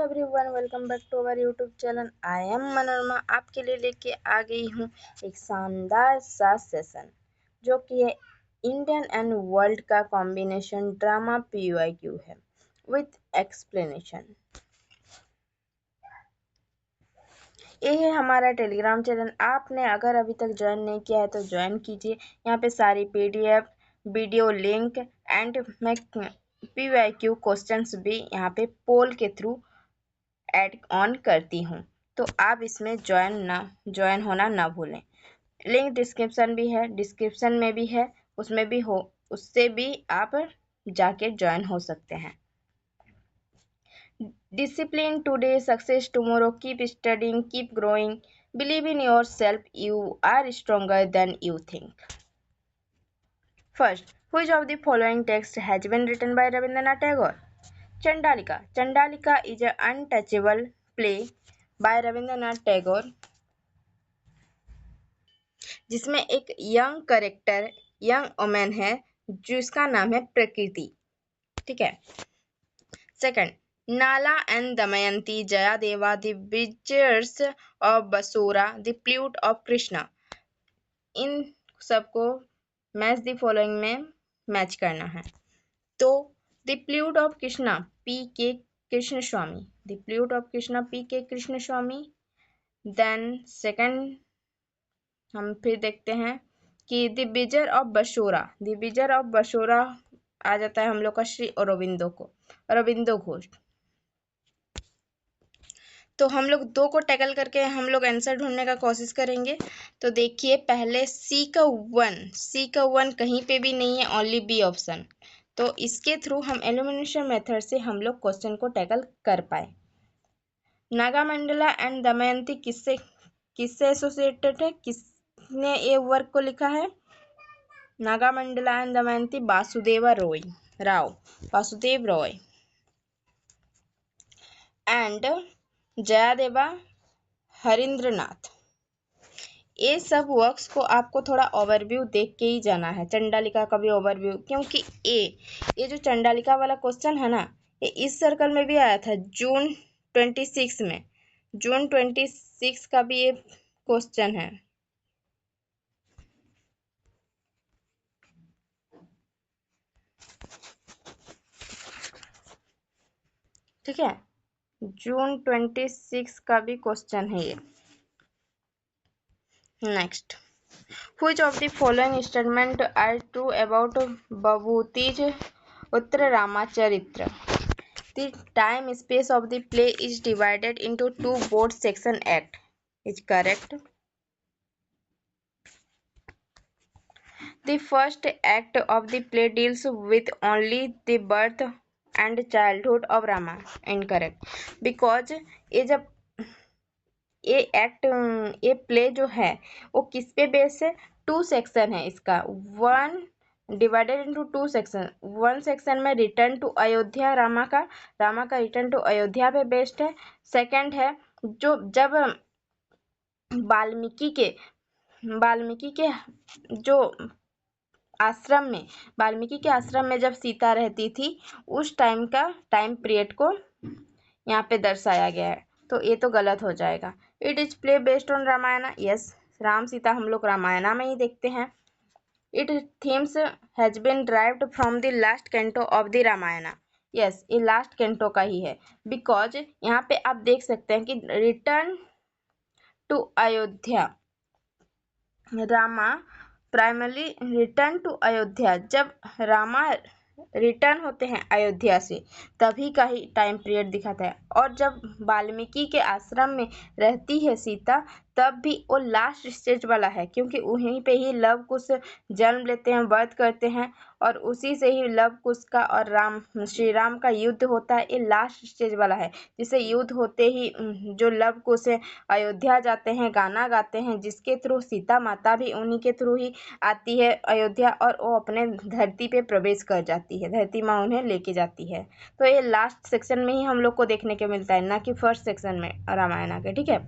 Everyone, welcome back to our YouTube channel. I am Manorama. आपके लिए लेके आ गई हूँ एक शानदार सा सेशन जो कि है इंडियन एंड वर्ल्ड का कॉम्बिनेशन ड्रामा PYQ है विथ एक्सप्लेनेशन। ये है हमारा टेलीग्राम चैनल। आपने अगर अभी तक ज्वाइन नहीं किया है तो ज्वाइन कीजिए। यहाँ पे सारी PDF, वीडियो लिंक एंड मैं PYQ क्वेश्चंस भी यहाँ पे पोल के थ्रू ऐड ऑन करती हूँ, तो आप इसमें ज्वाइन होना ना भूलें। लिंक डिस्क्रिप्शन में भी है, उसमें भी हो, उससे भी आप जाके ज्वाइन हो सकते हैं। Discipline today, success tomorrow, keep studying, keep growing, believe in yourself, you are stronger than you think. First, which of the following text has been written by Rabindranath Tagore? Chandalika. Chandalika is an untouchable play by Rabindranath Tagore जिसमें एक young women है जिसका नाम है प्रकृति। ठीक है। Second, Nala and Damayanti, Jayadeva, the wizards of Basra, the flute of Krishna. इन सबको मैच द फॉलोइंग में मैच करना है। तो the flute of Krishna PK Krishnaswami, the flute of Krishna PK Krishnaswami. Then second हम फिर देखते हैं कि द विजर ऑफ बसोरा आ जाता है हम लोग का श्री अरविंदो घोष। तो हम लोग दो को टैकल करके हम लोग आंसर ढूंढने का कोशिश करेंगे। तो देखिए, पहले सी का वन कहीं पे भी नहीं है, ओनली बी ऑप्शन। तो इसके थ्रू हम एलिमिनेशन मेथड से हम लोग क्वेश्चन को टैकल कर पाए। नागामंडला एंड दमयंती किससे एसोसिएटेड है, किसने ये वर्क को लिखा है? Nagamandala and Damayanti Vasudev Roy and जयादेवा Harindranath. ये सब वर्क्स को आपको थोड़ा ओवरव्यू देख के ही जाना है। चंडालिका का भी ओवरव्यू, क्योंकि ये जो चंडालिका वाला क्वेश्चन है ना, ये इस सर्कल में भी आया था जून 26 में। जून 26 का भी ये क्वेश्चन है। ठीक है, जून 26 का भी क्वेश्चन है ये। Next, which of the following statement are true about Babuti's Uttar Ramacharitra? The time space of the play is divided into two board section act is correct. The first act of the play deals with only the birth and childhood of Rama. Incorrect, because ये play जो है वो किस पे base है? 2 section है इसका। 1 divided into 2 section. 1 section में रिटर्न टू अयोध्या, रामा का रिटर्न टू अयोध्या पे बेस्ड है। सेकंड है जो जब वाल्मीकि के जो वाल्मीकि के आश्रम में जब सीता रहती थी, उस टाइम का टाइम पीरियड को यहाँ पे दर्शाया गया है। तो ये तो गलत हो जाएगा। It is play based on Ramayana. Yes, Ram Sita हम लोग रामायणा में ही देखते हैं। It themes has been derived from the last canto of the Ramayana. Yes, ये लास्ट कैंटो का ही है। बिकॉज यहाँ पे आप देख सकते हैं कि return to Ayodhya, Rama primarily return to Ayodhya, जब रामा रिटर्न होते हैं अयोध्या से तभी का ही टाइम पीरियड दिखाता है। और जब वाल्मीकि के आश्रम में रहती है सीता, तब भी वो लास्ट स्टेज वाला है, क्योंकि वहीं पे ही लव कुश जन्म लेते हैं, बर्थ करते हैं, और उसी से ही लव कुश का और श्री राम का युद्ध होता है। ये लास्ट स्टेज वाला है, जिसे युद्ध होते ही जो लव कुश है अयोध्या जाते हैं, गाना गाते हैं, जिसके थ्रू सीता माता भी उन्हीं के थ्रू ही आती है अयोध्या, और वो अपने धरती पे प्रवेश कर जाती है, धरती माँ उन्हें लेके जाती है। तो ये लास्ट सेक्शन में ही हम लोग को देखने को मिलता है, ना कि फर्स्ट सेक्शन में रामायण के। ठीक है,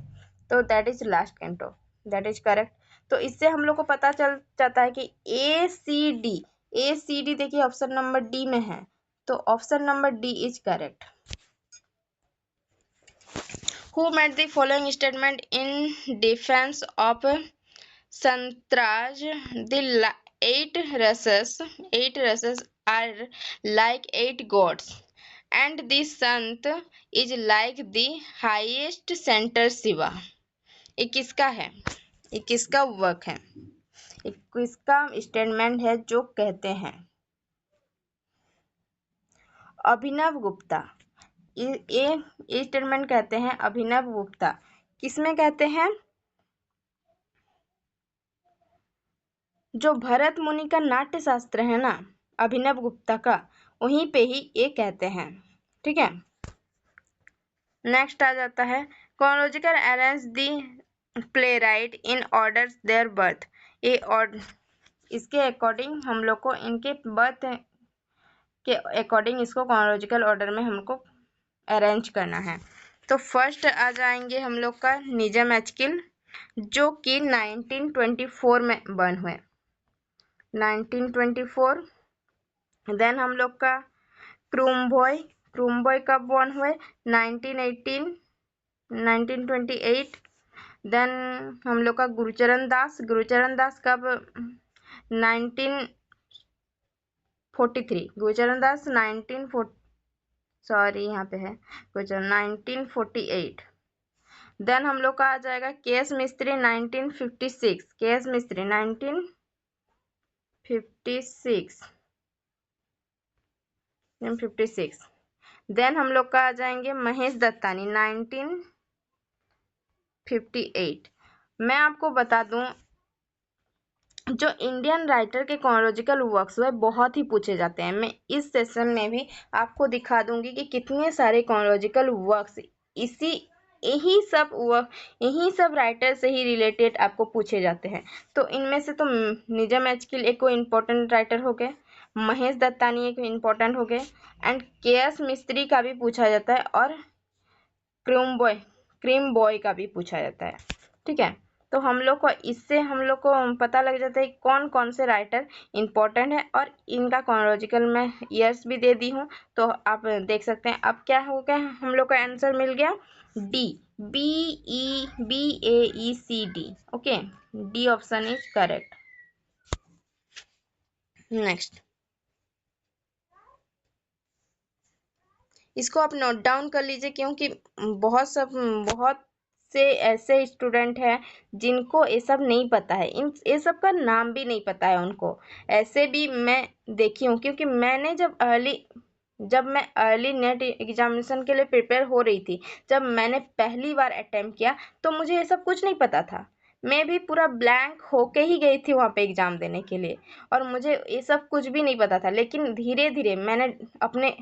तो that is last canto, that is correct. तो इससे हम लोग को पता चल जाता है कि ACD देखिए ऑप्शन नंबर डी में है, तो option number D is correct. Who made the following statement in defence of Santraj? The 8 races are like 8 gods, and the Sant is like the highest center Shiva. ये किसका है? ये किसका work है? ये किसका स्टेटमेंट है जो कहते हैं? अभिनव गुप्ता। ये स्टेटमेंट कहते हैं अभिनव गुप्ता। किसमें कहते हैं? जो भरत मुनि का नाट्य शास्त्र है ना, अभिनव गुप्ता का, वहीं पे ही ये कहते हैं। ठीक है, नेक्स्ट आ जाता है chronological arrange the play right in order there birth. ये और इसके अकॉर्डिंग हम लोग को इनके बर्थ के अकॉर्डिंग इसको क्रोनोलॉजिकल ऑर्डर में हमको अरेंज करना है। तो फर्स्ट आ जाएंगे हम लोग का निजम एचकिल, जो कि 1924 में बर्न हुए, 1924। देन हम लोग का क्रूमबॉय कब बॉर्न हुए? 1918, 1928। देन हम लोग का गुरुचरण दास कब? 1943। गुरुचरण दास 1948। देन हम लोग का आ जाएगा के.एस. मिस्त्री 1956। के.एस. मिस्त्री 1956। देन हम लोग का आ जाएंगे महेश दत्तानी 1958। मैं आपको बता दूं, जो इंडियन राइटर के क्रोनोलॉजिकल वर्क्स वह बहुत ही पूछे जाते हैं। मैं इस सेशन में भी आपको दिखा दूंगी कि कितने सारे क्रोनोलॉजिकल वर्क्स यही सब राइटर से ही रिलेटेड आपको पूछे जाते हैं। तो इनमें से तो निजम एचकिल एक को इम्पोर्टेंट राइटर हो गए, महेश दत्तानी एक इम्पोर्टेंट हो गए, एंड के.एस. मिस्त्री का भी पूछा जाता है, और क्रीम बॉय का भी पूछा जाता है। ठीक है, तो हम लोग को इससे हम लोग को पता लग जाता है कौन कौन से राइटर इम्पोर्टेंट है, और इनका क्रोनोलॉजिकल मैं ईयर्स भी दे दी हूँ। तो आप देख सकते हैं। अब क्या हो गया, हम लोग का आंसर मिल गया D, BEAECD। Okay, D option is correct. Next, इसको आप नोट डाउन कर लीजिए, क्योंकि बहुत से ऐसे स्टूडेंट हैं जिनको ये सब नहीं पता है, ये सब का नाम भी नहीं पता है उनको। ऐसे भी मैं देखी हूँ, क्योंकि मैंने जब मैं अर्ली नेट एग्जामिनेशन के लिए प्रिपेयर हो रही थी, जब मैंने पहली बार अटेम्प्ट किया, तो मुझे ये सब कुछ नहीं पता था। मैं भी पूरा ब्लैंक होके ही गई थी वहाँ पे एग्ज़ाम देने के लिए, और मुझे ये सब कुछ भी नहीं पता था। लेकिन धीरे धीरे मैंने अपने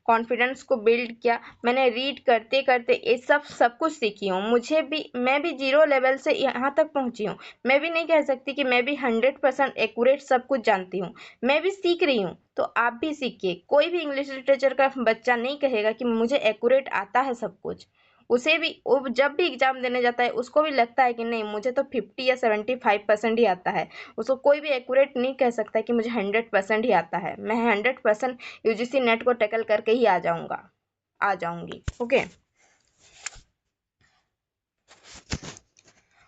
कॉन्फिडेंस को बिल्ड किया। मैंने रीड करते करते ये सब कुछ सीखी हूँ। मैं भी 0 लेवल से यहाँ तक पहुँची हूँ। मैं भी नहीं कह सकती कि मैं भी 100% एक्यूरेट सब कुछ जानती हूँ। मैं भी सीख रही हूँ, तो आप भी सीखिए। कोई भी इंग्लिश लिटरेचर का बच्चा नहीं कहेगा कि मुझे एक्यूरेट आता है सब कुछ। उसे भी वो जब भी एग्जाम देने जाता है, उसको भी लगता है कि नहीं, मुझे तो 50 या 75% ही आता है। उसको कोई भी एक्यूरेट नहीं कह सकता कि मुझे 100% ही आता है। मैं 100% यूजीसी नेट को टैकल करके ही आ जाऊंगी। Okay,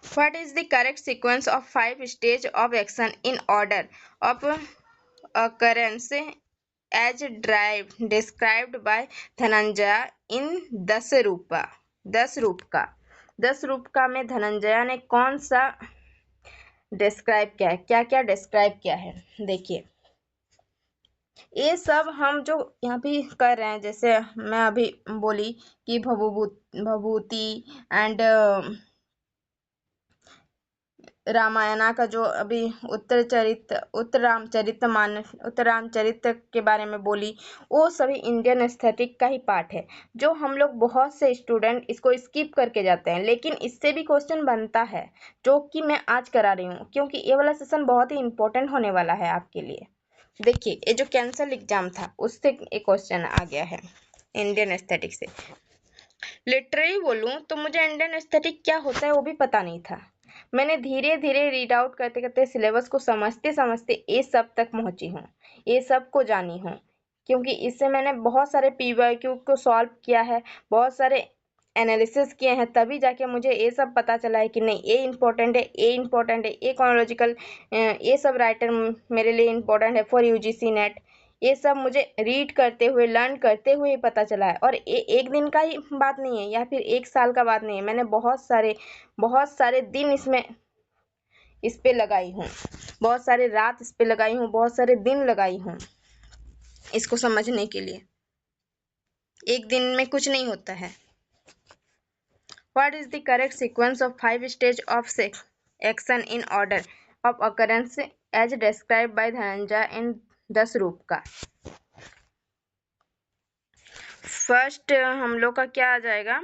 what is the correct sequence of 5 stage of action in order of occurrence as described by Dhananjaya in 10 Rupaka में धनंजय ने कौन सा डिस्क्राइब किया है? क्या क्या डिस्क्राइब किया है? देखिए, ये सब हम जो यहाँ पे कर रहे हैं, जैसे मैं अभी बोली कि भभूति एंड रामायणा का जो अभी उत्तरामचरित के बारे में बोली, वो सभी इंडियन एस्थेटिक का ही पार्ट है, जो हम लोग बहुत से स्टूडेंट इसको स्किप करके जाते हैं। लेकिन इससे भी क्वेश्चन बनता है, जो कि मैं आज करा रही हूँ, क्योंकि ये वाला सेशन बहुत ही इम्पोर्टेंट होने वाला है आपके लिए। देखिए, ये जो कैंसल एग्जाम था, उससे एक क्वेश्चन आ गया है इंडियन एस्थेटिक से। लिटरली बोलूँ तो मुझे इंडियन एस्थेटिक क्या होता है वो भी पता नहीं था। मैंने धीरे धीरे रीड आउट करते करते सिलेबस को समझते समझते ये सब तक पहुंची हूँ, ये सब को जानी हूँ, क्योंकि इससे मैंने बहुत सारे PYQ को सॉल्व किया है, बहुत सारे एनालिसिस किए हैं तभी जाके मुझे ये सब पता चला है कि नहीं ये इम्पोर्टेंट है, ये इम्पोर्टेंट है, ये क्रोनोलॉजिकल, ये सब राइटर मेरे लिए इम्पोर्टेंट है फॉर यूजीसी नेट। ये सब मुझे रीड करते हुए, लर्न करते हुए पता चला है। और एक दिन का ही बात नहीं है या फिर एक साल का बात नहीं है, मैंने बहुत सारे दिन इस पे लगाई हूँ, बहुत सारे रात इस पे लगाई हूँ, बहुत सारे दिन लगाई हूँ इसको समझने के लिए। एक दिन में कुछ नहीं होता है। What is the correct sequence of 5 stage of action in order of occurrence as described by Dhananjay in 10 रूप का? फर्स्ट हम लोग का क्या आ जाएगा?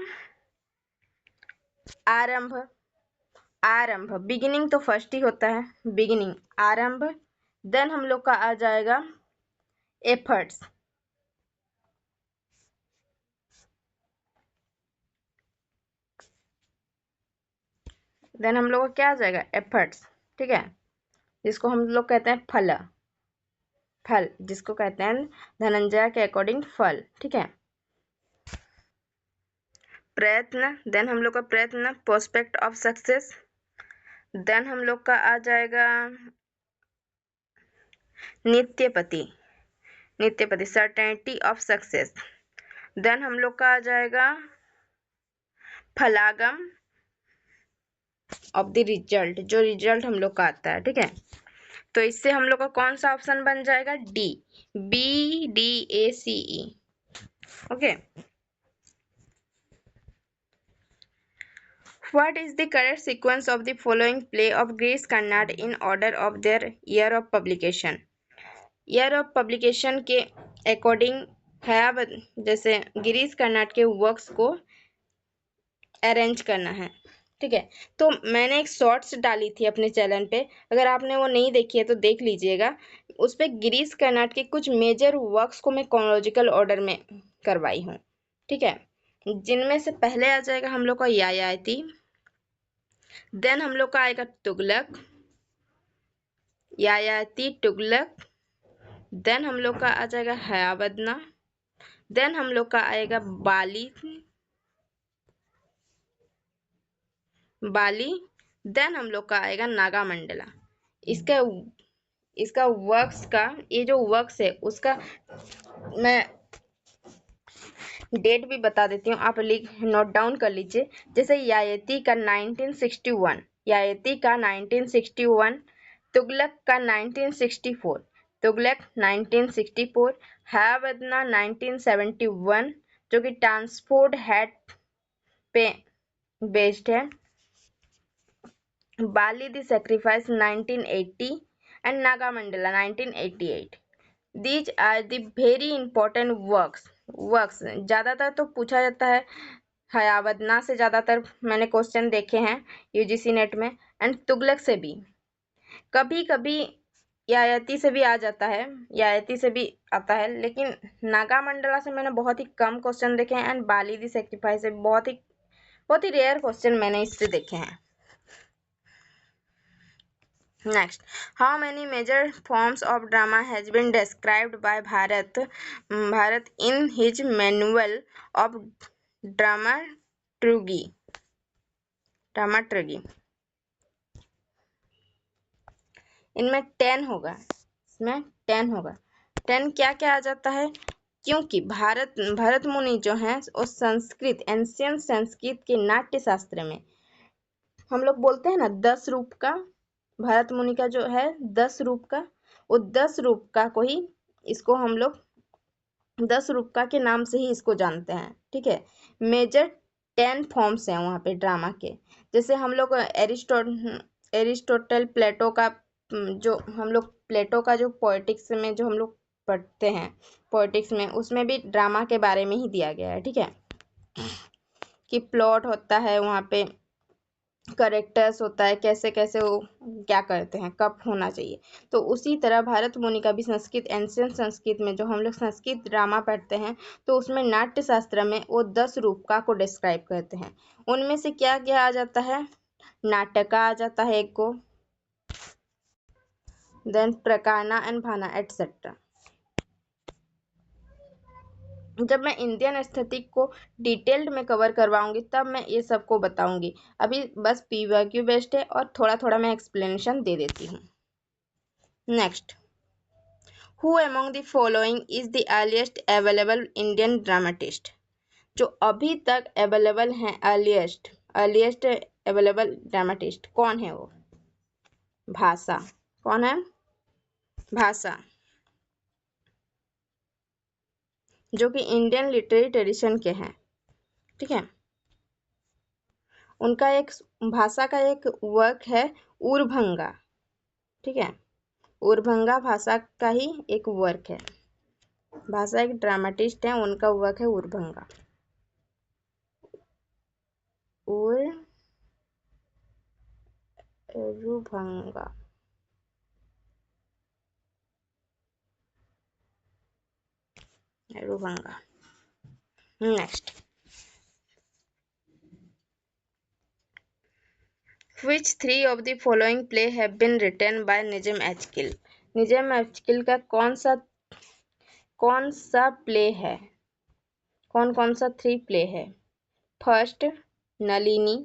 आरंभ, बिगिनिंग तो फर्स्ट ही होता है, बिगिनिंग, आरंभ। देन हम लोग का आ जाएगा एफर्ट्स, देन हम लोग का क्या आ जाएगा? एफर्ट्स, ठीक है, जिसको हम लोग कहते हैं फल, जिसको कहते हैं धनंजय के अकॉर्डिंग फल, ठीक है। प्रयत्न, देन हम लोग का प्रयत्न, प्रोस्पेक्ट ऑफ सक्सेस। देन हम लोग का आ जाएगा नित्यपति, सर्टेनिटी ऑफ सक्सेस। देन हम लोग का आ जाएगा फलागम ऑफ द रिजल्ट, जो रिजल्ट हम लोग का आता है, ठीक है। तो इससे हम लोग का कौन सा ऑप्शन बन जाएगा? D, BDACE, okay. What is the correct sequence of the following play of Girish Karnad in order of their year of publication? Year of publication के अकॉर्डिंग है, जैसे गिरीश कर्नाड के वर्क्स को अरेंज करना है, ठीक है। तो मैंने एक शॉर्ट्स डाली थी अपने चैनल पे, अगर आपने वो नहीं देखी है तो देख लीजिएगा। उस पर गिरीश कर्नाड के कुछ मेजर वर्क्स को मैं क्रोनोलॉजिकल ऑर्डर में करवाई हूँ, ठीक है। जिनमें से पहले आ जाएगा हम लोग का यायाति, देन हम लोग का आएगा तुगलक, यायाति तुगलक, देन हम लोग का आ जाएगा हयावदना, देन हम लोग का आएगा बाली, देन हम लोग का आएगा नागामंडला। इसका वर्क्स का, ये जो वर्क्स है उसका मैं डेट भी बता देती हूँ, आप नोट डाउन कर लीजिए। जैसे यायती का 1961, तुगलक का 1964, तुगलक 1964, हयावदना 1971 जो कि ट्रांसपोर्ट हेड पे बेस्ड है, बाली the sacrifice 1980 and Nagamandala 1988. These are the very important works. ज़्यादातर तो पूछा जाता है हयावदना से, ज़्यादातर मैंने क्वेश्चन देखे हैं यूजीसी नेट में, एंड तुगलक से भी, कभी कभी यायती से भी आ जाता है, यायती से भी आता है, लेकिन नागामंडला से मैंने बहुत ही कम क्वेश्चन देखे हैं, एंड बाली द सेक्रीफाइस से बहुत ही रेयर क्वेश्चन मैंने इससे देखे हैं। Next, how many major forms of drama has been described by Bharat in his manual of dramaturgy? इनमें 10 होगा, 10 क्या क्या आ जाता है? क्योंकि भरत मुनि जो हैं वो संस्कृत, एंशियंट संस्कृत के नाट्य शास्त्र में हम लोग बोलते हैं ना 10 रूप का, भरत मुनि का जो है 10 रूप का, वो 10 रूप का को ही इसको हम लोग 10 रूप का के नाम से ही इसको जानते हैं, ठीक है। मेजर 10 फॉर्म्स हैं वहाँ पे ड्रामा के। जैसे हम लोग एरिस्टोटल, प्लेटो का, जो हम लोग प्लेटो का जो पोएटिक्स में जो हम लोग पढ़ते हैं, पोएटिक्स में उसमें भी ड्रामा के बारे में ही दिया गया है, ठीक है, कि प्लॉट होता है वहाँ पे, करेक्टर्स होता है, कैसे कैसे वो क्या करते हैं, कब होना चाहिए। तो उसी तरह भारत मुनि का भी संस्कृत, एंशियंट संस्कृत में जो हम लोग संस्कृत ड्रामा पढ़ते हैं तो उसमें नाट्य शास्त्र में वो 10 रूपका को डिस्क्राइब करते हैं। उनमें से क्या क्या आ जाता है? नाटका आ जाता है एक को, देन प्रकारना एंड भाना एटसेट्रा। जब मैं इंडियन एस्थेटिक को डिटेल्ड में कवर करवाऊंगी तब मैं ये सबको बताऊंगी। अभी बस पीवाईक्यू बेस्ड है और थोड़ा थोड़ा मैं एक्सप्लेनेशन दे देती हूँ। Next, who among the following is the earliest available Indian dramatist? जो अभी तक अवेलेबल हैं, अर्लीस्ट अवेलेबल ड्रामेटिस्ट कौन है वो? भाषा। कौन है? भाषा, जो कि इंडियन लिटरेरी ट्रेडिशन के हैं। ठीक है, उनका एक भाषा का एक वर्क है उरभंगा। ठीक है, उरभंगा भाषा का ही एक वर्क है। भाषा एक ड्रामेटिस्ट है, उनका वर्क है Urubhanga. Urubhanga. Urubhanga. Next, Which three of the following play have been written by निजम एचकिल? निजम एचकिल का कौन सा प्ले है? कौन सा 3 प्ले है? फर्स्ट, नलिनी।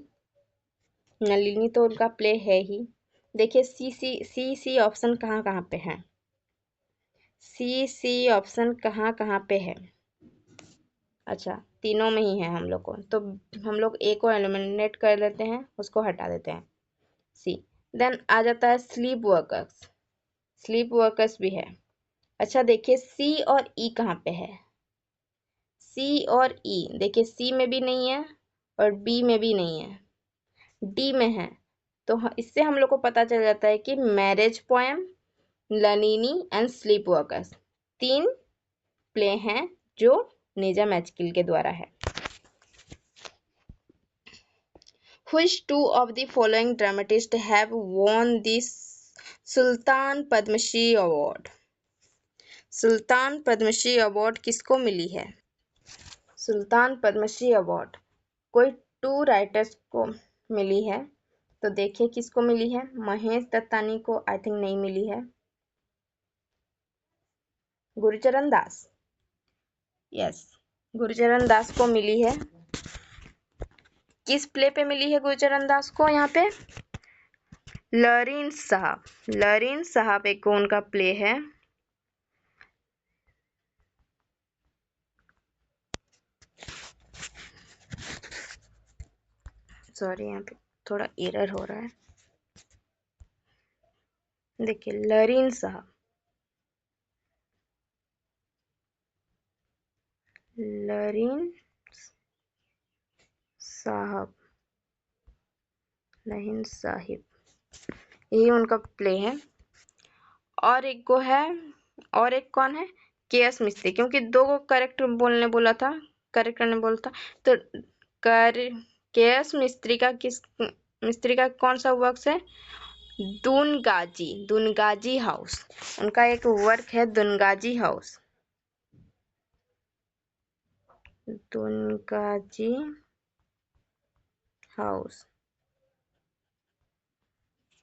नलिनी तो उनका प्ले है ही। देखिए सी ऑप्शन कहाँ पे है? सी ऑप्शन कहाँ पे है? अच्छा, तीनों में ही है हम लोग को, तो हम लोग ए को एलिमिनेट कर लेते हैं, उसको हटा देते हैं, सी। देन आ जाता है स्लीप वर्कर्स भी है। अच्छा देखिए सी और ई कहाँ पे है? सी और ई, देखिए सी में भी नहीं है और बी में भी नहीं है, डी में है। तो इससे हम लोग को पता चल जाता है कि मैरिज पोएम, लनीनी एंड स्लीप वर्कर्स 3 प्ले हैं जो निजम एचकिल के द्वारा है। Which two of the following dramatists have won the सुल्तान पद्मश्री अवार्ड? सुल्तान पद्मश्री अवार्ड किसको मिली है? सुल्तान पद्मश्री अवार्ड कोई 2 राइटर्स को मिली है। तो देखिए किसको मिली है? महेश दत्तानी को आई थिंक नहीं मिली है। गुरचरण दास, यस, गुरचरण दास को मिली है। किस प्ले पे मिली है गुरचरण दास को? यहाँ पे लरीन साहब एक उनका प्ले है। सॉरी, यहाँ पे थोड़ा एरर हो रहा है। देखिए लरीन साहब, लरीन साहब, लहीन साहिब, यही उनका प्ले है। और एक को है, और एक कौन है? के.एस. मिस्त्री, क्योंकि 2 को करेक्ट बोलने बोला था, करेक्ट करने बोला था, तो के.एस. मिस्त्री का कौन सा वर्क है? दुनगाजी हाउस, उनका एक वर्क है दुनगाजी हाउस।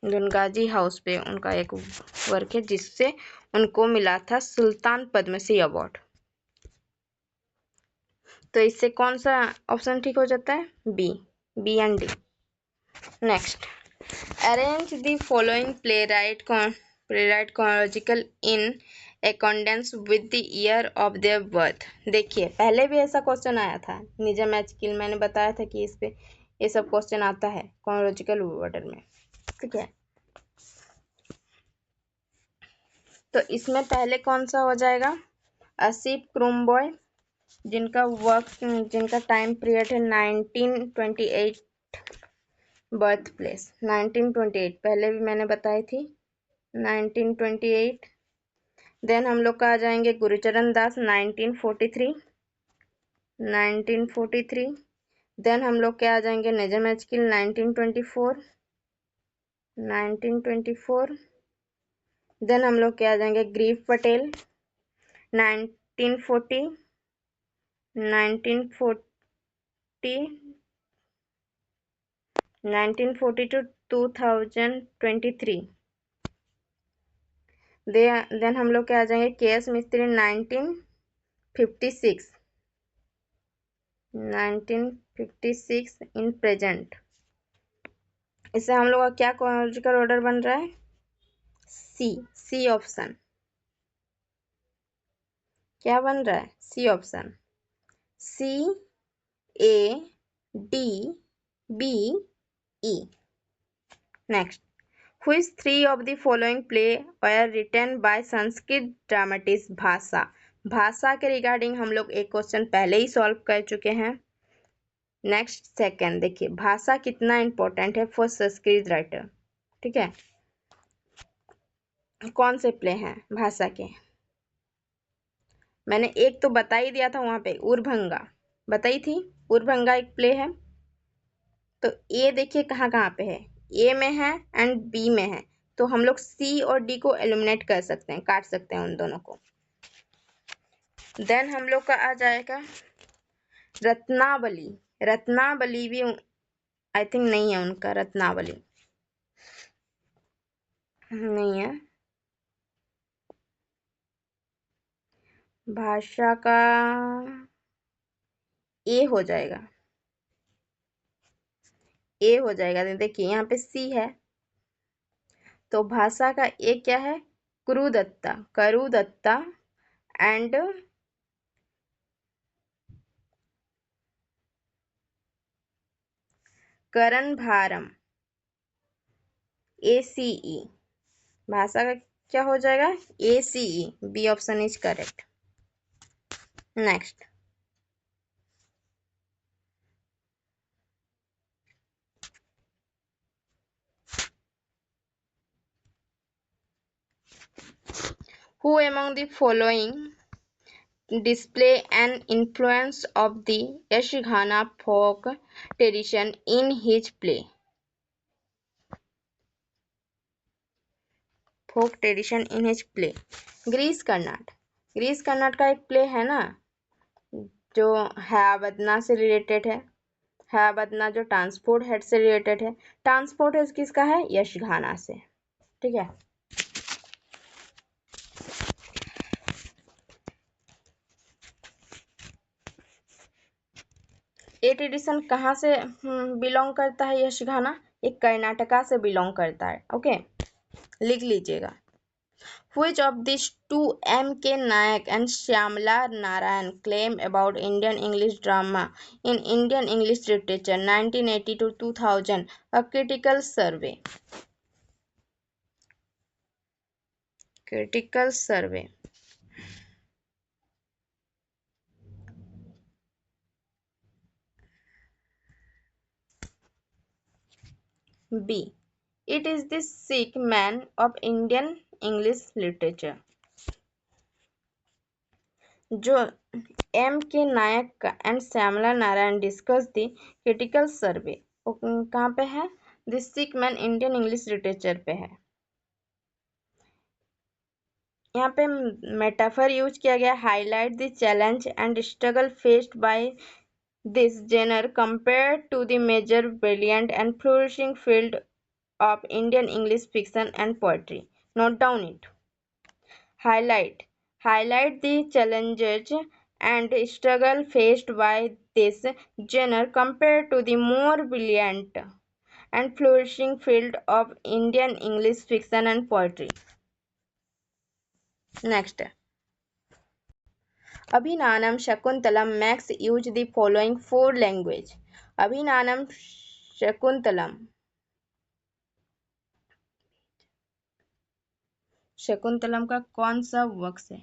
दुनगाजी हाउस पे उनका एक वर्क है जिससे उनको मिला था सुल्तान पद्मश्री अवार्ड। तो इससे कौन सा ऑप्शन ठीक हो जाता है? B and D. Next, arrange the following playwright chronological in accordance with the year of their birth। देखिए पहले भी ऐसा क्वेश्चन आया था निजम एचकिल, मैंने बताया था कि इस पे ये सब क्वेश्चन आता है chronological order में। ठीक है, तो इसमें पहले कौन सा हो जाएगा? असीफ क्रूमबॉय, जिनका टाइम पीरियड है 1928, बर्थ प्लेस 1928, पहले भी मैंने बताई थी 1928। देन हम लोग का आ जाएंगे गुरुचरण दास 1943। देन हम लोग के आ जाएंगे निजम एचकिल 1924। देन हम लोग के आ जाएंगे ग्रीव पटेल 1940 to 2023। देन हम लोग के आ जाएंगे के.एस. मिस्त्री 1956। 1956 इन प्रेजेंट। इससे हम लोग का क्या क्रोनोलॉजिकल ऑर्डर बन रहा है? C option. क्या बन रहा है? C option. C A D B E. Next, which three of the following play were written by Sanskrit dramatist Bhasa? Bhasa के रिगार्डिंग हम लोग एक क्वेश्चन पहले ही सॉल्व कर चुके हैं। नेक्स्ट सेकंड देखिए, भाषा कितना इंपॉर्टेंट है फॉर संस्कृत राइटर। ठीक है, कौन से प्ले हैं भाषा के? मैंने एक तो बता ही दिया था वहां पे, उर्भंगा बताई थी। उर्भंगा एक प्ले है। तो ए देखिए कहाँ कहाँ पे है, ए में है एंड बी में है। तो हम लोग सी और डी को एलिमिनेट कर सकते हैं, काट सकते हैं उन दोनों को। देन हम लोग का आ जाएगा रत्नावली। रत्नावली भी आई थिंक नहीं है उनका, रत्नावली नहीं है। भाषा का ए हो जाएगा, ए हो जाएगा। देखिए यहाँ पे सी है, तो भाषा का ए क्या है? Charudatta, Charudatta and Karnabharam, ACE। Bhasa का क्या हो जाएगा? ACE। B option is correct. Next, who among the following display an influence of the Yashghana folk tradition in his play? Folk tradition in his play. Girish Karnad. Girish Karnad का एक प्ले है ना, जो हैवदना से रिलेटेड है। हैवदना जो ट्रांसपोर्ट हेड से रिलेटेड है। ट्रांसपोर्ट हेड किसका है? यशघाना से। ठीक है, ये ट्रेडिशन कहाँ से बिलोंग करता है? यशघाना एक कर्नाटका से बिलोंग करता है। ओके, लिख लीजिएगा। Which of these two M.K. Nayak and Shyamala Narayan claim about Indian English drama in Indian English literature 1980 to 2000? A critical survey. Critical survey. B. It is the sick man of Indian English literature. जो M.K. Nayak and Shyamala Narayan discuss the critical survey, कहाँ पे है? The sick man Indian English literature पे है। यहाँ पे metaphor use किया गया, highlight the challenge and struggle faced by this genre compared to the major brilliant and flourishing field of Indian English fiction and poetry. Note down it. Highlight the challenges and struggle faced by this genre compared to the more brilliant and flourishing field of Indian English fiction and poetry. Next, Abhinanam Shakuntalam makes use the following four language. Abhinanam Shakuntalam का कौन सा work है?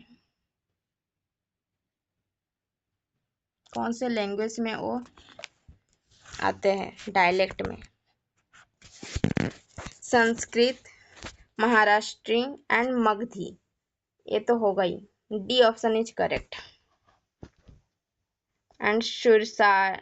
कौन से language में वो आते हैं? डायलेक्ट में। संस्कृत, महाराष्ट्री एंड मगधी। ये तो होगा ही, D option is correct. And Sauraseni.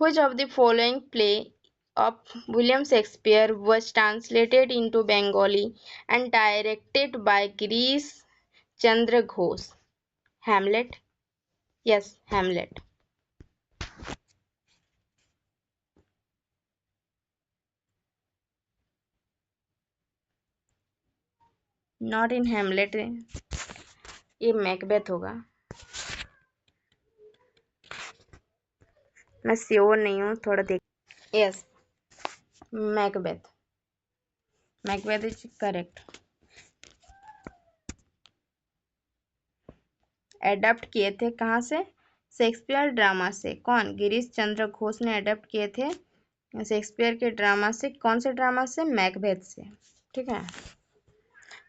Which of the following play of William Shakespeare was translated into Bengali and directed by Girish Chandra Ghosh? Hamlet. Yes, Hamlet. Not in Hamlet, ये Macbeth होगा, मैं sure नहीं हूँ, थोड़ा देख। Yes, Macbeth, Macbeth is correct. Adapt किए थे कहाँ से? शेक्सपियर ड्रामा से। कौन? गिरीश चंद्र घोष ने एडप्ट किए थे शेक्सपियर के ड्रामा से। कौन से ड्रामा से? मैकबेथ से। ठीक है।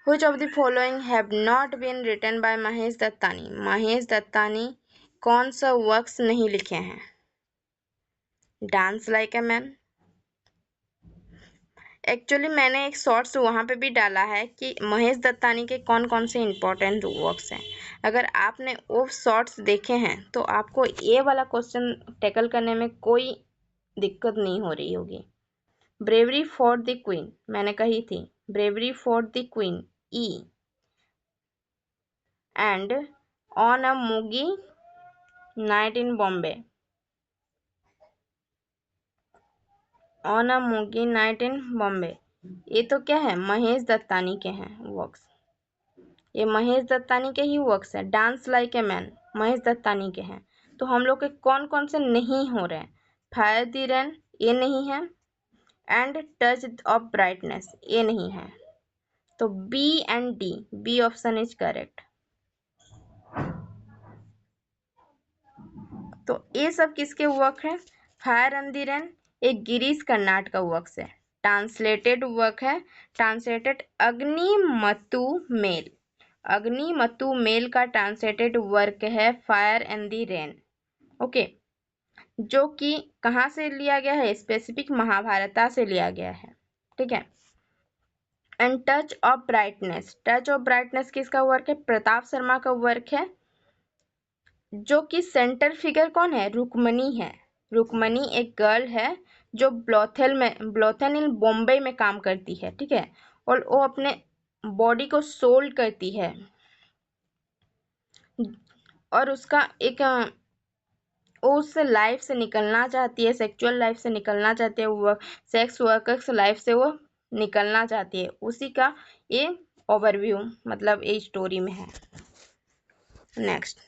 Which of the following have not been written by Mahesh Dattani? Mahesh Dattani कौन सा वर्क्स नहीं लिखे हैं? Dance like a man. Actually मैंने एक शॉर्ट्स वहाँ पे भी डाला है कि महेश दत्तानी के कौन कौन से इम्पोर्टेंट वर्क्स हैं। अगर आपने वो शॉर्ट्स देखे हैं तो आपको ये वाला क्वेश्चन टैकल करने में कोई दिक्कत नहीं हो रही होगी। ब्रेवरी फॉर द क्वीन मैंने कही थी, ब्रेवरी फॉर द क्वीन ई, and on a muggy night in Bombay, on a muggy night in Bombay, ये तो क्या है? महेश दत्तानी के हैं वर्क्स, ये महेश दत्तानी के ही वर्क्स है। Dance like a man Mahesh Dattani के हैं। तो हम लोग के कौन कौन से नहीं हो रहे हैं? फायर द रेन ये नहीं है, एंड टच ऑफ ब्राइटनेस ये नहीं है। तो B and D, B option is correct. तो ये सब किसके वर्क है? फायर एंड द रेन एक गिरीश कर्नाड का वर्क है, ट्रांसलेटेड वर्क है, ट्रांसलेटेड अग्निमतु मेल, अग्निमतु मेल का ट्रांसलेटेड वर्क है fire and the rain. Okay, जो कि कहाँ से लिया गया है? स्पेसिफिक महाभारता से लिया गया है। ठीक है। And touch of brightness, touch of brightness किसका वर्क है? प्रताप शर्मा का वर्क है, जो कि सेंटर फिगर कौन है? रुक्मणी है। रुक्मणी एक गर्ल है जो ब्लोथेल इन बॉम्बे में काम करती है। ठीक है। और वो अपने बॉडी को सोल्ड करती है, और उसका एक वो उस लाइफ से निकलना चाहती है, सेक्सुअल लाइफ से निकलना चाहती है, वो सेक्स वर्कर्स लाइफ से वो निकलना चाहती है, उसी का ये ओवरव्यू मतलब ये स्टोरी में है। Next,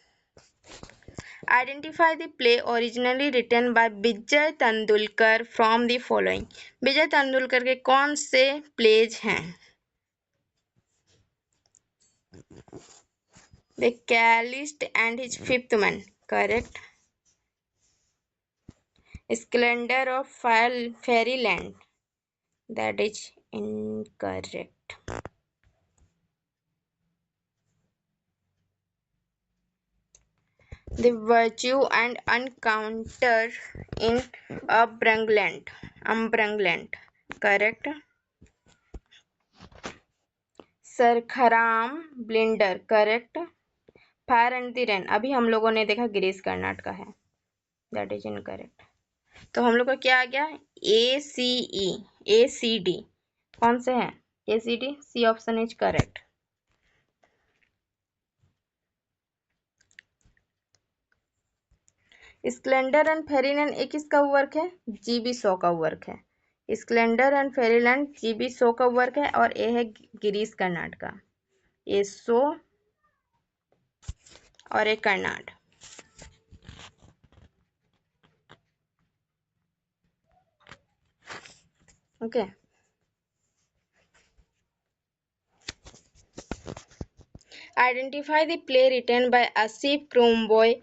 identify the play originally written by Vijay Tendulkar from the following. Vijay Tendulkar के कौन से प्लेज हैं? The cyclist and his fifth man, correct. Splendor of Fairyland, that is incorrect. The Virtue and Encounter in Umbreland, correct. Sakharam binder, correct. Fire and the rain अभी हम लोगों ने देखा गिरीश कर्नाड का है, दैट इज इनकरेक्ट। तो हम लोग का क्या आ गया? ACD कौन से हैं? ACD, C option is correct. Splendour and fairyland एक किसका वर्क है? GB शो का वर्क है। Splendour and fairyland GB Shaw का वर्क है, और ये है गिरीश कर्नाड का, ये शो और एक Karnad. Okay, identify the play written by Asif Currimbhoy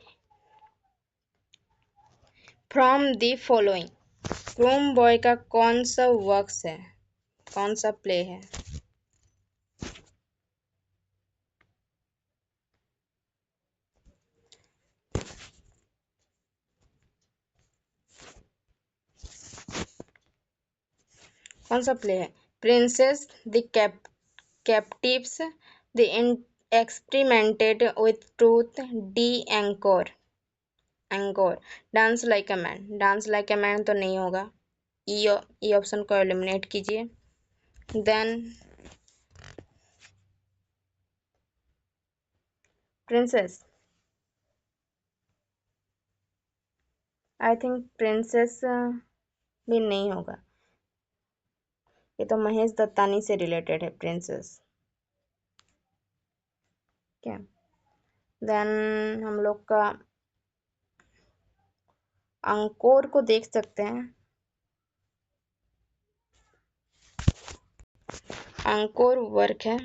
from the following. Currimbhoy का कौन सा वर्क्स है, कौन सा प्ले है? कौन सा प्ले है? Princess, the captives, the experimented with truth, D encore, encore. Dance like a man, dance like a man तो नहीं होगा, ई ऑप्शन को एलिमिनेट कीजिए। Then princess, I think princess भी नहीं होगा, ये तो महेश दत्तानी से रिलेटेड है प्रिंसेस। ठीक है। देन हम लोग का अंकोर को देख सकते हैं। अंकोर वर्क है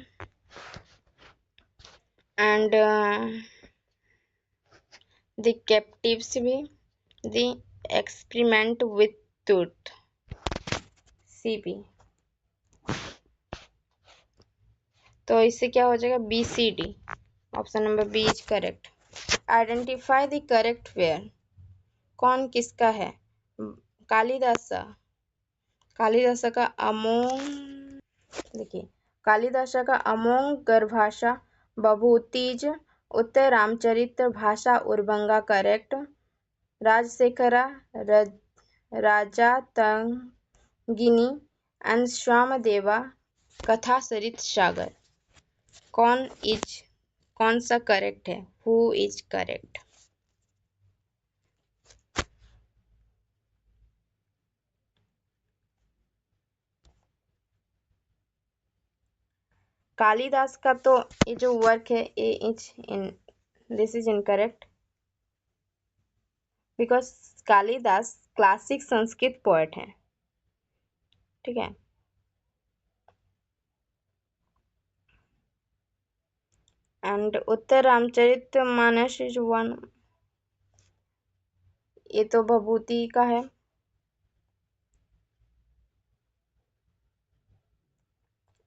एंड द कैप्टिव्स भी the experiment with truth CP। तो इससे क्या हो जाएगा BCD। Option number B is correct. Identify the correct pair. कौन किसका है? कालिदास का अमोघ, देखिए कालिदास का अमोघ गर्भाषा बभूतिज, उत्तर रामचरित्र भाषा उर्भंगा करेक्ट, राजशेखरा राजातंगिनी एंड श्यामदेवा कथा सरित सागर। कौन सा करेक्ट है? Who is correct? कालिदास का तो ये जो वर्क है this is incorrect because Kalidas classic Sanskrit poet है। ठीक है। And Uttar Ramcharit Manas is one, ये तो भभूति का है।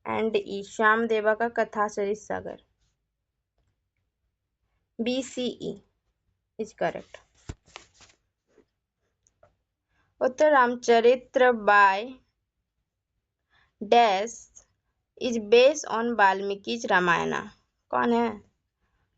एंड श्याम देवा का Katha Sarit Sagar BCE is correct. Uttar Ramcharitra by dash is based on वाल्मीकि's रामायणा। कौन है?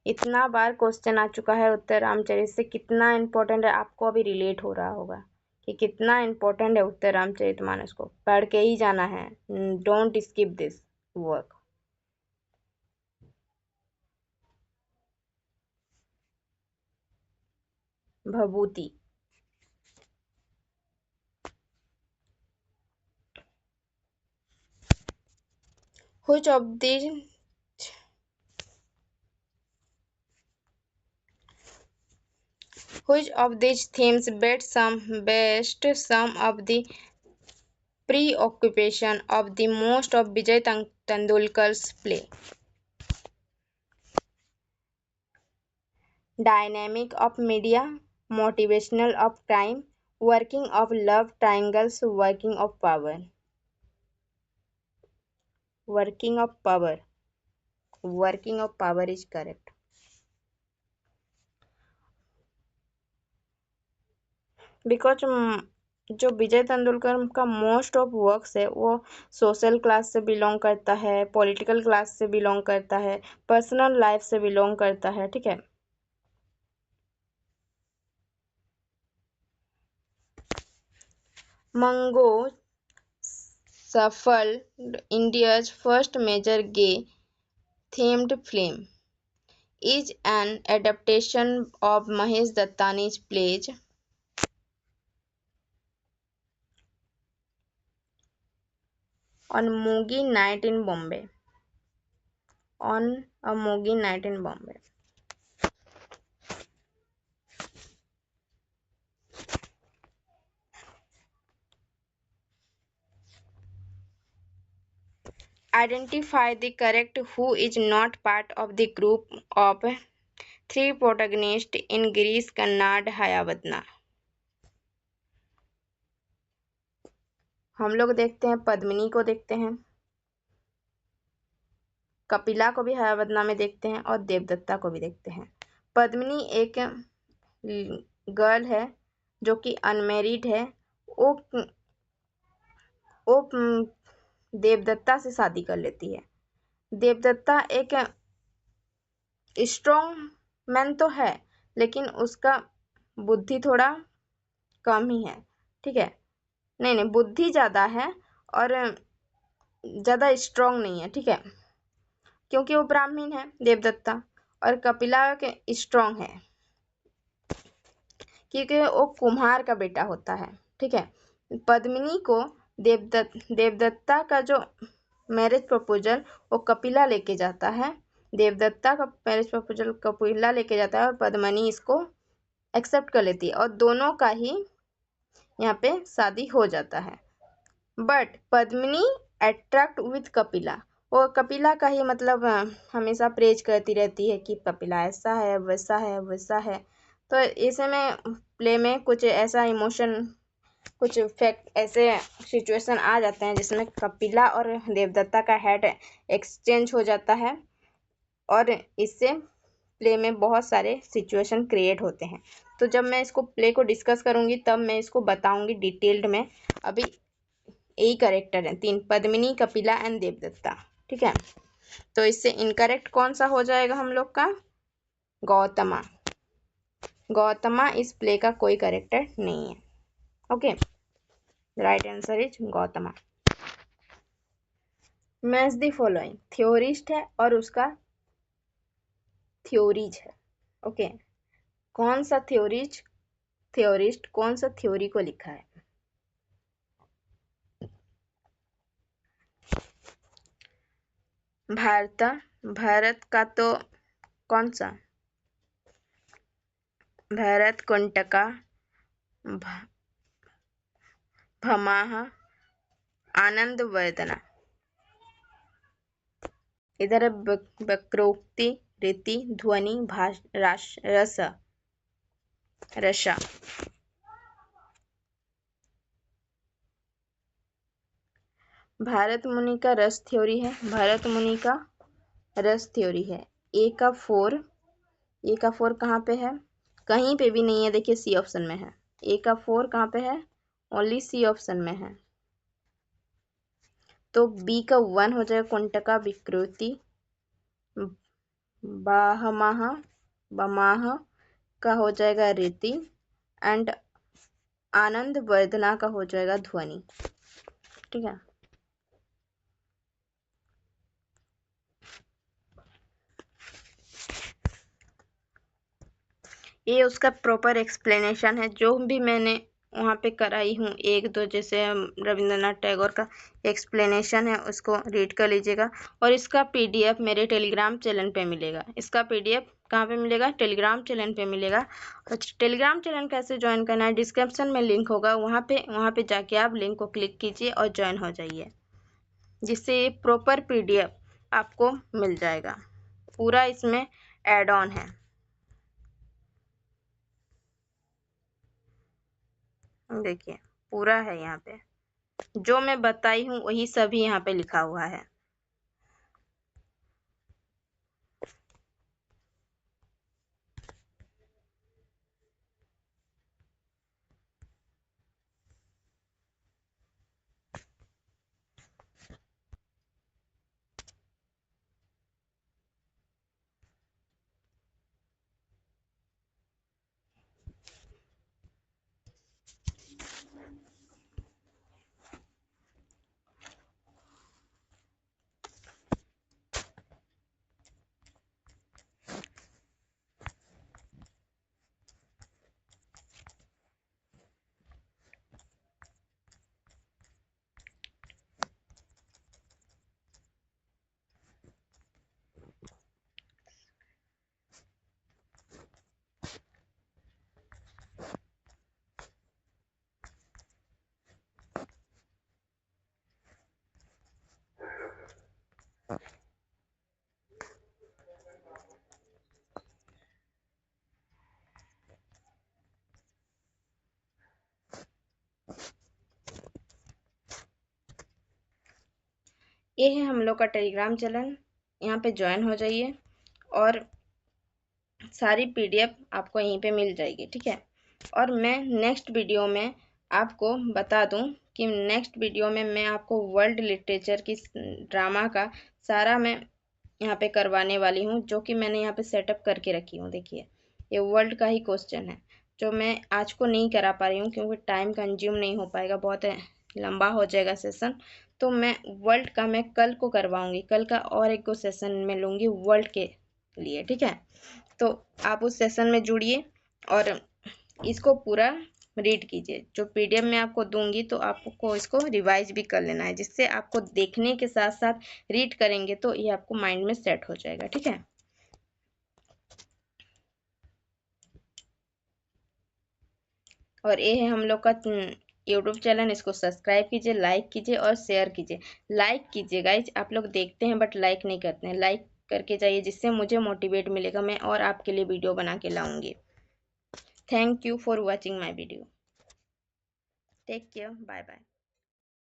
इतना बार क्वेश्चन आ चुका है उत्तर रामचरित से, कितना इम्पोर्टेंट है आपको अभी रिलेट हो रहा होगा कि कितना इम्पोर्टेंट है उत्तर रामचरितमानस को पढ़ के ही जाना है। Don't skip this work. Bhabhuti. Which of these themes best some of the preoccupation of the most of Vijay Tendulkar's play? Dynamic of media, motivational of crime, working of love triangles, working of power. Working of power is correct. Because जो विजय तेंदुलकर का most of works है वो social class से belong करता है, political class से belong करता है, पर्सनल लाइफ से बिलोंग करता है। ठीक है। Mango souffle India's first major gay themed film is an adaptation of Mahesh Dattani's plays On a Moody Night in Bombay. Identify the correct who is not part of the group of three protagonists in Girish Karnad Hayavadna. हम लोग देखते हैं पद्मिनी को देखते हैं, कपिला को भी हयावदना में देखते हैं और देवदत्ता को भी देखते हैं। पद्मिनी एक गर्ल है जो कि अनमेरिड है, वो देवदत्ता से शादी कर लेती है। देवदत्ता एक स्ट्रॉन्ग मैन तो है लेकिन उसका बुद्धि थोड़ा कम ही है। ठीक है। नहीं बुद्धि ज़्यादा है और ज़्यादा स्ट्रॉन्ग नहीं है। ठीक है। क्योंकि वो ब्राह्मण है देवदत्ता, और कपिला के स्ट्रॉन्ग है क्योंकि वो कुम्हार का बेटा होता है। ठीक है। पद्मिनी को देवदत्ता का जो मैरिज प्रपोजल वो कपिला लेके जाता है देवदत्ता का मैरिज प्रपोजल कपिला लेके जाता है और पद्मिनी इसको एक्सेप्ट कर लेती है और दोनों का ही यहाँ पे शादी हो जाता है। But Padmini attract with Kapila, वो कपिला का ही मतलब हमेशा प्रेज करती रहती है कि कपिला ऐसा है वैसा है वैसा है। तो ऐसे में प्ले में कुछ ऐसा इमोशन, कुछ फैक्ट, ऐसे सिचुएशन आ जाते हैं जिसमें कपिला और देवदत्ता का हेड एक्सचेंज हो जाता है और इससे प्ले में बहुत सारे सिचुएशन क्रिएट होते हैं। तो जब मैं इसको प्ले को डिस्कस करूँगी तब मैं इसको बताऊँगी डिटेल्ड में। अभी यही करेक्टर है 3, पद्मिनी, कपिला एंड देवदत्ता, ठीक है। तो इससे इनकरेक्ट कौन सा हो जाएगा हम लोग का? गौतमा। गौतमा इस प्ले का कोई करेक्टर नहीं है। Okay, right answer is Gautama. Match the following, theorist है और उसका थ्योरीज है। ओके, कौन सा थ्योरिस्ट कौन सा थ्योरी को लिखा है? भारत का तो कौन सा? भरत, कुंटका, भमाह, आनंद वर्धना। इधर वक्रोक्ति, रीति, ध्वनि, रसा। भारत मुनि का रस थ्योरी है, भारत मुनि का रस थ्योरी है। ए का 4 कहाँ पे है? कहीं पे भी नहीं है, देखिए सी ऑप्शन में है। ए का 4 कहाँ पे है? ओनली सी ऑप्शन में है। तो बी का 1 हो जाएगा कुंटका, विकृति, बमाह का हो जाएगा रीति एंड आनंद वर्धना का हो जाएगा ध्वनि, ठीक है। ये उसका प्रॉपर एक्सप्लेनेशन है जो भी मैंने वहाँ पे कराई हूँ, 1-2 जैसे रविंद्रनाथ टैगोर का एक्सप्लेनेशन है, उसको रीड कर लीजिएगा। और इसका पीडीएफ मेरे टेलीग्राम चैनल पे मिलेगा। इसका पीडीएफ कहाँ पे मिलेगा? टेलीग्राम चैनल पे मिलेगा। और टेलीग्राम चैनल कैसे ज्वाइन करना है? डिस्क्रिप्शन में लिंक होगा, वहाँ पे जाके आप लिंक को क्लिक कीजिए और ज्वाइन हो जाइए, जिससे ये प्रॉपर पीडीएफ आपको मिल जाएगा। पूरा इसमें एड ऑन है। देखिए पूरा है, यहाँ पे जो मैं बताई हूँ वही सभी यहाँ पे लिखा हुआ है। ये है हम लोग का टेलीग्राम चैनल, यहाँ पे ज्वाइन हो जाइए और सारी पीडीएफ आपको यहीं पे मिल जाएगी, ठीक है। और मैं नेक्स्ट वीडियो में आपको बता दूं कि नेक्स्ट वीडियो में मैं आपको वर्ल्ड लिटरेचर की ड्रामा का सारा मैं यहाँ पे करवाने वाली हूँ, जो कि मैंने यहाँ पे सेटअप करके रखी हूँ। देखिए ये वर्ल्ड का ही क्वेश्चन है जो मैं आज को नहीं करा पा रही हूँ क्योंकि टाइम कंज्यूम नहीं हो पाएगा, बहुत लंबा हो जाएगा सेशन। तो मैं वर्ल्ड का मैं कल को करवाऊँगी, कल का और एक को सेशन में लूँगी वर्ल्ड के लिए, ठीक है। तो आप उस सेशन में जुड़िए और इसको पूरा रीड कीजिए। जो पीडीएफ में आपको दूंगी तो आपको इसको रिवाइज भी कर लेना है, जिससे आपको देखने के साथ साथ रीड करेंगे तो ये आपको माइंड में सेट हो जाएगा। ठीक है, और ये है हम लोग का यूट्यूब चैनल। इसको सब्सक्राइब कीजिए, लाइक कीजिए और शेयर कीजिए। लाइक कीजिए गाइज, आप लोग देखते हैं बट लाइक नहीं करते हैं। लाइक करके जाइए, जिससे मुझे मोटिवेट मिलेगा, मैं और आपके लिए वीडियो बना के लाऊंगी। Thank you for watching my video. Take care, bye bye.